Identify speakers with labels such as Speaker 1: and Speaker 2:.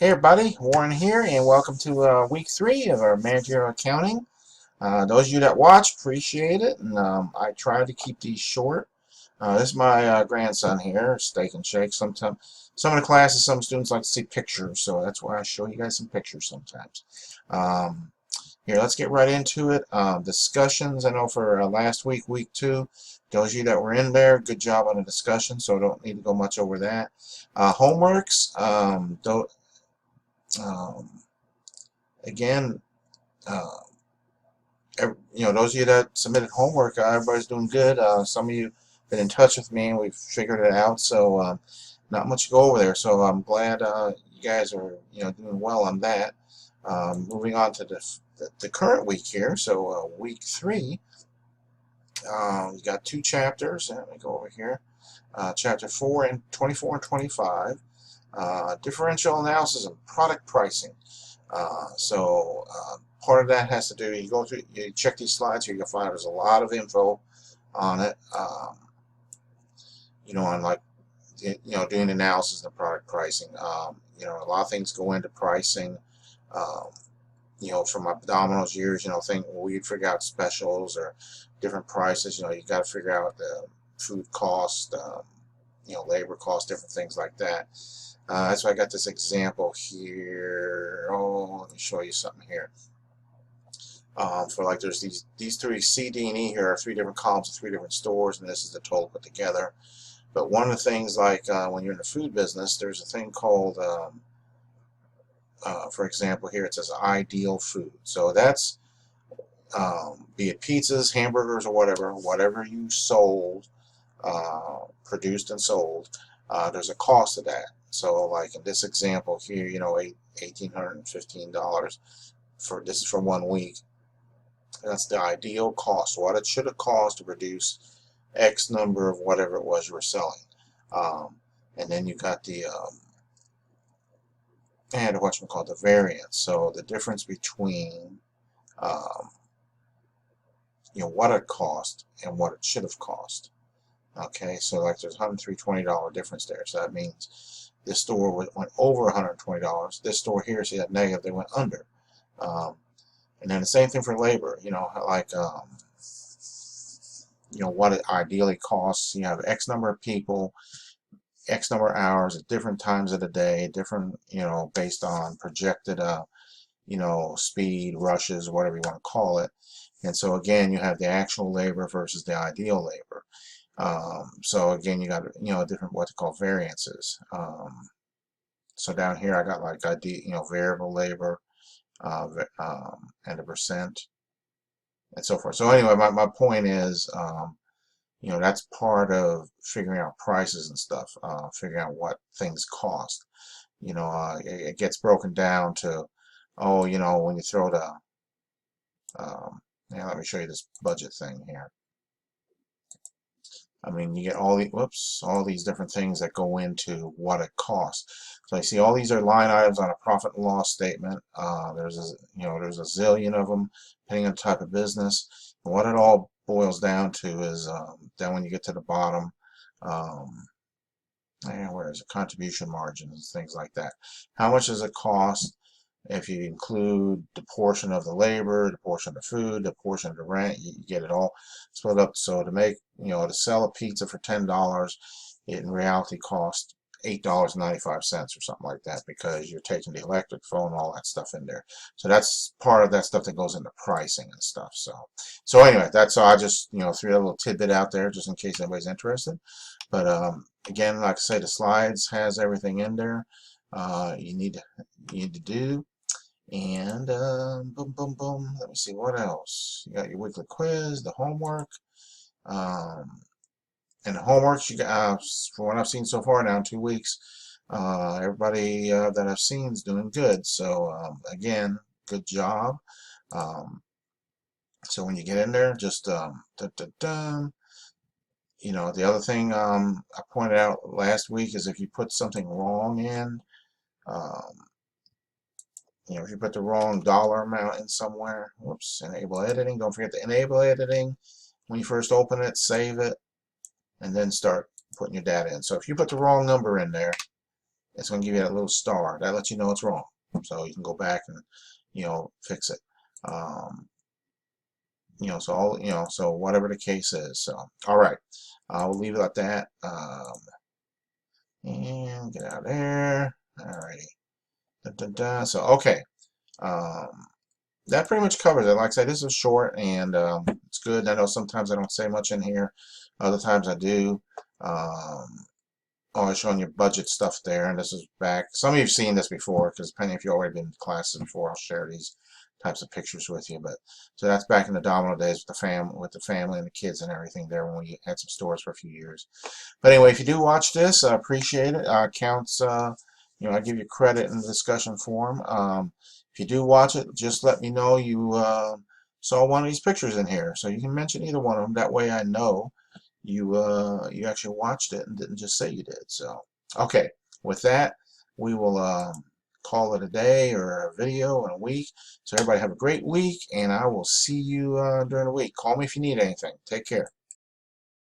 Speaker 1: Hey everybody, Warren here, and welcome to week 3 of our managerial accounting. Those of you that watch, appreciate it, and I try to keep these short. This is my grandson here, Steak and Shake. Sometimes, some of the classes, some students like to see pictures, so that's why I show you guys some pictures sometimes. Here, let's get right into it. Discussions, I know for last week, week 2, those of you that were in there, good job on the discussion, so I don't need to go much over that. Homeworks, um, again, uh, those of you that submitted homework, everybody's doing good. Some of you been in touch with me, and we've figured it out. So not much to go over there. So I'm glad you guys are doing well on that. Moving on to the current week here. So week 3, we got 2 chapters. Let me go over here. Chapter 4 and 24 and 25. Differential analysis and product pricing. Part of that has to do, you go through, you check these slides here, you'll find there's a lot of info on it, on like, doing analysis of product pricing. A lot of things go into pricing, from my Domino's years, we'd figure out specials or different prices, you got to figure out the food cost, labor cost, different things like that. That's why I got this example here. Oh, let me show you something here. For like there's these 3 C, D, and E here are 3 different columns of 3 different stores, and this is the total put together. But one of the things, like when you're in the food business, there's a thing called, for example, here it says ideal food. So that's be it pizzas, hamburgers, or whatever you sold, produced and sold, there's a cost to that. So like in this example here, $1,815 for this is for 1 week. That's the ideal cost, what it should have cost to produce X number of whatever it was you were selling. And then you got the the variance. So the difference between what it cost and what it should have cost. Okay, so like there's $120 difference there. So that means this store went over $120. This store here, see that negative, they went under. And then the same thing for labor. What it ideally costs. You have X number of people, X number of hours at different times of the day, different, based on projected, speed, rushes, whatever you want to call it. And so again, you have the actual labor versus the ideal labor. So again, you got different what they call variances. So down here, I got like variable labor, and a percent, and so forth. So anyway, my point is, that's part of figuring out prices and stuff, figuring out what things cost. It gets broken down to, when you throw the, let me show you this budget thing here. I mean, you get all these different things that go into what it costs. So you see, all these are line items on a profit and loss statement. There's a zillion of them, depending on the type of business. And what it all boils down to is, then when you get to the bottom, where is it? Contribution margins, things like that. How much does it cost? If you include the portion of the labor, the portion of the food, the portion of the rent, you get it all split up. So to make, to sell a pizza for $10, it in reality costs $8.95 or something like that, because you're taking the electric, phone, all that stuff in there. So that's part of that stuff that goes into pricing and stuff. So anyway, that's all. I just threw a little tidbit out there just in case anybody's interested. But again, like I say, the slides has everything in there. You need to do. And boom, boom, boom. Let me see what else. You got your weekly quiz, the homework, and the homeworks. You got, from what I've seen so far now in 2 weeks, everybody that I've seen is doing good. So again, good job. So when you get in there, just the other thing I pointed out last week is if you put something wrong in. If you put the wrong dollar amount in somewhere, whoops, enable editing. Don't forget to enable editing when you first open it, save it, and then start putting your data in. So if you put the wrong number in there, it's going to give you that little star. That lets you know it's wrong. So you can go back and, fix it. So so whatever the case is. So, all right. We'll leave it at that. And get out of there. Alrighty. Dun, dun, dun. So, okay. That pretty much covers it. Like I said, this is short and it's good. I know sometimes I don't say much in here. Other times I do. Always showing you budget stuff there, and this is back. Some of you have seen this before, because depending if you've already been to classes before, I'll share these types of pictures with you. But so that's back in the Domino days with the family and the kids and everything there when we had some stores for a few years. But anyway, if you do watch this, I appreciate it. Counts, I give you credit in the discussion forum. If you do watch it, just let me know you saw one of these pictures in here, so you can mention either one of them. That way I know you actually watched it and didn't just say you did. So, okay, with that, we will call it a day or a video in a week. So everybody have a great week, and I will see you during the week. Call me if you need anything. Take care.